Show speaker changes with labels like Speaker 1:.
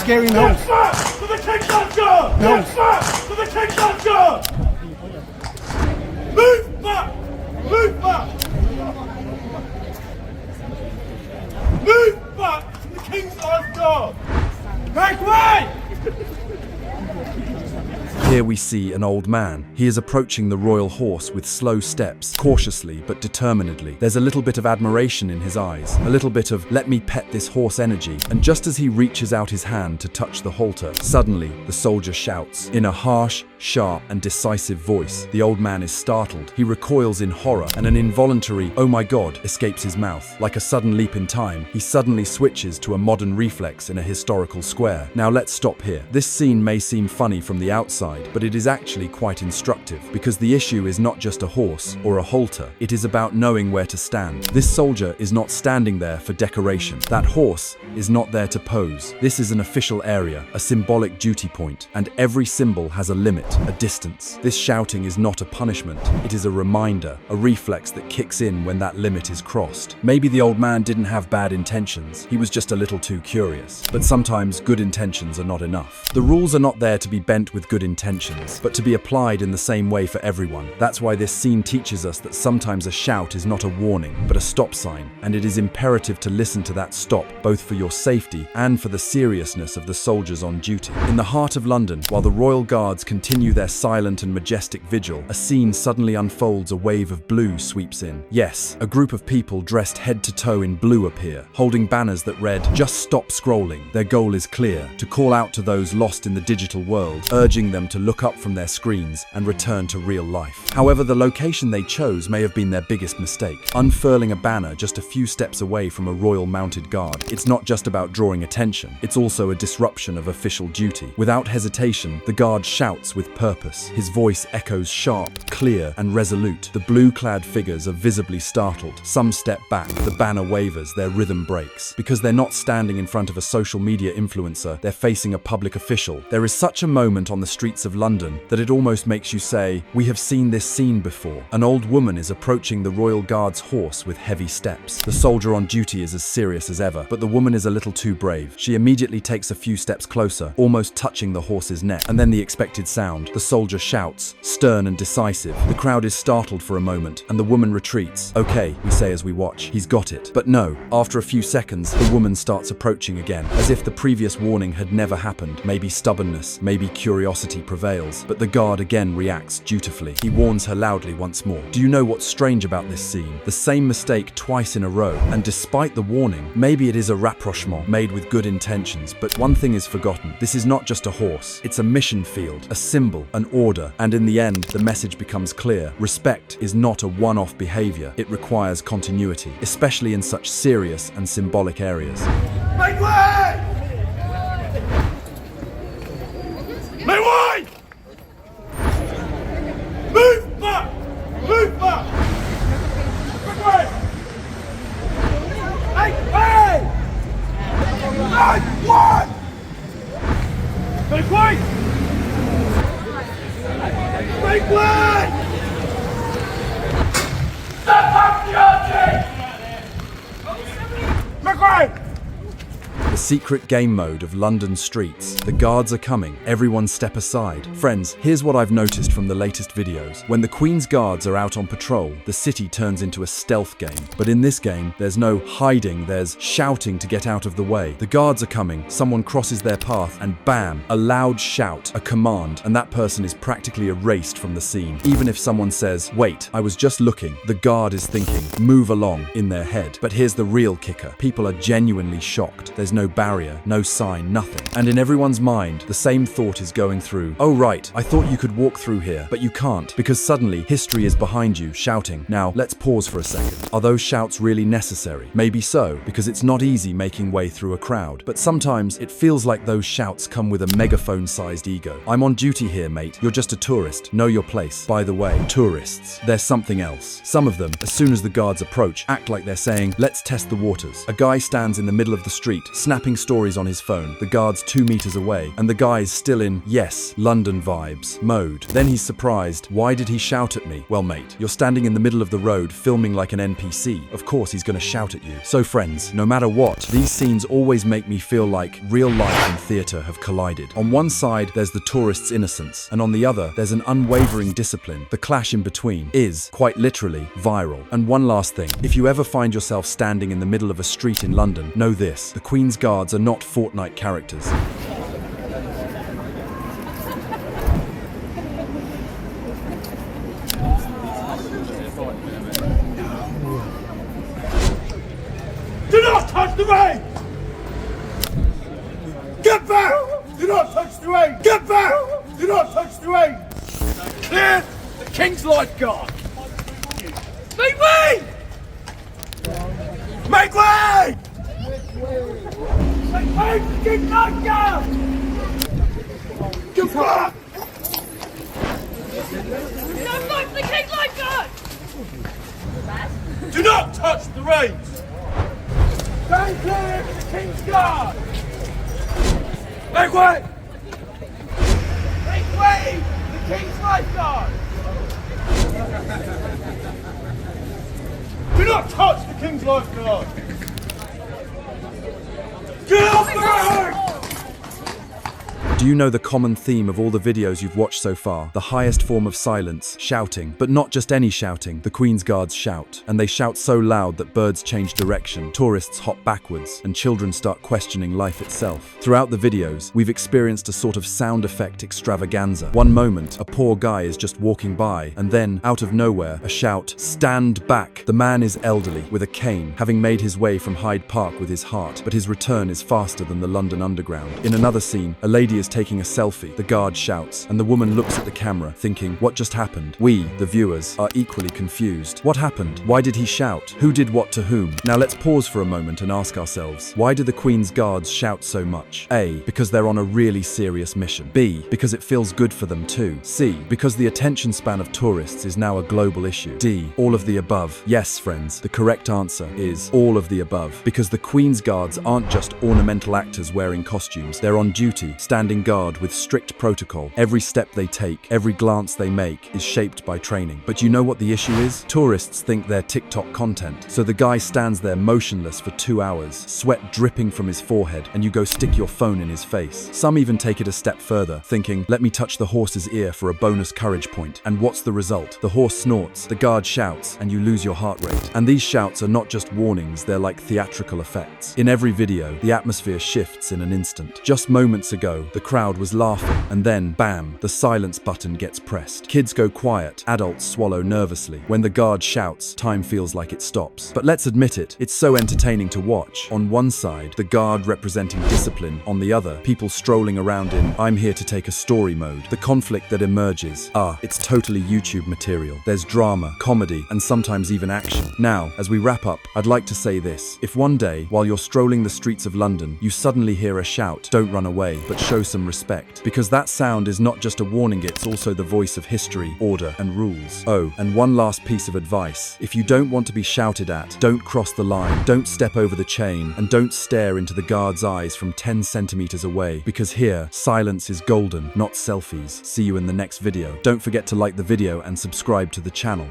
Speaker 1: Scary nose.
Speaker 2: Get back to the king's Oscar!
Speaker 1: No.
Speaker 2: Get back to the king's Oscar! Move back! Move back! Move back to the king's Oscar! Make way!
Speaker 3: Here we see an old man. He is approaching the royal horse with slow steps, cautiously but determinedly. There's a little bit of admiration in his eyes, a little bit of "let me pet this horse" energy, and just as he reaches out his hand to touch the halter, suddenly the soldier shouts. In a harsh, sharp and decisive voice, the old man is startled. He recoils in horror, and an involuntary "oh my God" escapes his mouth. Like a sudden leap in time, he suddenly switches to a modern reflex in a historical square. Now let's stop here. This scene may seem funny from the outside, but it is actually quite instructive, because the issue is not just a horse or a halter. It is about knowing where to stand. This soldier is not standing there for decoration. That horse is not there to pose. This is an official area, a symbolic duty point, and every symbol has a limit, a distance. This shouting is not a punishment. It is a reminder, a reflex that kicks in when that limit is crossed. Maybe the old man didn't have bad intentions. He was just a little too curious. But sometimes good intentions are not enough. The rules are not there to be bent with good intentions, but to be applied in the same way for everyone. That's why this scene teaches us that sometimes a shout is not a warning, but a stop sign, and it is imperative to listen to that stop, both for your safety and for the seriousness of the soldiers on duty. In the heart of London, while the Royal Guards continue their silent and majestic vigil, a scene suddenly unfolds. A wave of blue sweeps in. Yes, a group of people dressed head to toe in blue appear, holding banners that read, "Just stop scrolling." Their goal is clear: to call out to those lost in the digital world, urging them to look up from their screens and return to real life. However, the location they chose may have been their biggest mistake. Unfurling a banner just a few steps away from a royal mounted guard, it's not just about drawing attention, it's also a disruption of official duty. Without hesitation, the guard shouts with purpose. His voice echoes sharp, clear, and resolute. The blue-clad figures are visibly startled. Some step back, the banner wavers, their rhythm breaks. Because they're not standing in front of a social media influencer, they're facing a public official. There is such a moment on the streets of London that it almost makes you say, we have seen this scene before. An old woman is approaching the Royal Guard's horse with heavy steps. The soldier on duty is as serious as ever, but the woman is a little too brave. She immediately takes a few steps closer, almost touching the horse's neck, and then the expected sound. The soldier shouts, stern and decisive. The crowd is startled for a moment, and the woman retreats. Okay, we say as we watch, he's got it. But no, after a few seconds, the woman starts approaching again, as if the previous warning had never happened. Maybe stubbornness, maybe curiosity prevails, but the guard again reacts dutifully. He warns her loudly once more. Do you know what's strange about this scene? The same mistake twice in a row, and despite the warning, maybe it is a rapprochement made with good intentions, but one thing is forgotten. This is not just a horse, it's a mission field, a symbol, an order, and in the end, the message becomes clear. Respect is not a one-off behavior, it requires continuity, especially in such serious and symbolic areas.
Speaker 2: Make way! Make way! Move back! Move back! Make way! Make way! Make way! Make way! Make way! Step up the archie! Make way!
Speaker 3: The secret game mode of London streets. The guards are coming. Everyone step aside. Friends, here's what I've noticed from the latest videos. When the Queen's guards are out on patrol, the city turns into a stealth game. But in this game, there's no hiding, there's shouting to get out of the way. The guards are coming, someone crosses their path, and bam, a loud shout, a command, and that person is practically erased from the scene. Even if someone says, wait, I was just looking, the guard is thinking, move along, in their head. But here's the real kicker. People are genuinely shocked. There's no barrier, no sign, nothing. And in everyone's mind, the same thought is going through. Oh right, I thought you could walk through here, but you can't, because suddenly history is behind you, shouting. Now, let's pause for a second. Are those shouts really necessary? Maybe so, because it's not easy making way through a crowd. But sometimes it feels like those shouts come with a megaphone-sized ego. I'm on duty here, mate. You're just a tourist. Know your place. By the way, tourists, there's something else. Some of them, as soon as the guards approach, act like they're saying, let's test the waters. A guy stands in the middle of the street, snapping stories on his phone. The guard's 2 meters away, and the guy's still in, yes, London vibes mode. Then he's surprised. Why did he shout at me? Well, mate, you're standing in the middle of the road filming like an NPC. Of course he's gonna shout at you. So friends, no matter what, these scenes always make me feel like real life and theater have collided. On one side, there's the tourist's innocence, and on the other, there's an unwavering discipline. The clash in between is, quite literally, viral. And one last thing, if you ever find yourself standing in the middle of a street in London, know this: the Queen's Guards are not Fortnite characters.
Speaker 2: Do not touch the reins! Get back! Do not touch the reins! Get back! Do not touch the reins! Clear the King's Lifeguard! Make way! Make way! Make way for the King's Lifeguard! Get back!
Speaker 4: Don't fight for the King's Lifeguard!
Speaker 2: Do not touch the reins! Stand clear of the King's Guard! Make way! Make way! The King's Lifeguard! Do not touch the King's Lifeguard! Get off the road!
Speaker 3: Do you know the common theme of all the videos you've watched so far? The highest form of silence, shouting. But not just any shouting, the Queen's Guards shout. And they shout so loud that birds change direction, tourists hop backwards, and children start questioning life itself. Throughout the videos, we've experienced a sort of sound effect extravaganza. One moment, a poor guy is just walking by, and then, out of nowhere, a shout, "Stand back!" The man is elderly, with a cane, having made his way from Hyde Park with his heart, but his return is faster than the London Underground. In another scene, a lady is taking a selfie. The guard shouts, and the woman looks at the camera, thinking, what just happened? We, the viewers, are equally confused. What happened? Why did he shout? Who did what to whom? Now let's pause for a moment and ask ourselves, why do the Queen's Guards shout so much? A, because they're on a really serious mission. B, because it feels good for them too. C, because the attention span of tourists is now a global issue. D, all of the above. Yes, friends, the correct answer is all of the above, because the Queen's Guards aren't just ornamental actors wearing costumes. They're on duty, standing guard with strict protocol. Every step they take, every glance they make is shaped by training. But you know what the issue is? Tourists think they're TikTok content. So the guy stands there motionless for 2 hours, sweat dripping from his forehead, and you go stick your phone in his face. Some even take it a step further, thinking, let me touch the horse's ear for a bonus courage point. And what's the result? The horse snorts, the guard shouts, and you lose your heart rate. And these shouts are not just warnings, they're like theatrical effects. In every video, the atmosphere shifts in an instant. Just moments ago, the crowd was laughing, and then, bam, the silence button gets pressed. Kids go quiet, adults swallow nervously. When the guard shouts, time feels like it stops. But let's admit it, it's so entertaining to watch. On one side, the guard representing discipline. On the other, people strolling around in I'm here to take a story mode. The conflict that emerges, it's totally YouTube material. There's drama, comedy, and sometimes even action. Now, as we wrap up, I'd like to say this. If one day, while you're strolling the streets of London, you suddenly hear a shout, don't run away, but show some respect. Because that sound is not just a warning, it's also the voice of history, order, and rules. Oh, and one last piece of advice. If you don't want to be shouted at, don't cross the line, don't step over the chain, and don't stare into the guard's eyes from 10 centimeters away. Because here, silence is golden, not selfies. See you in the next video. Don't forget to like the video and subscribe to the channel.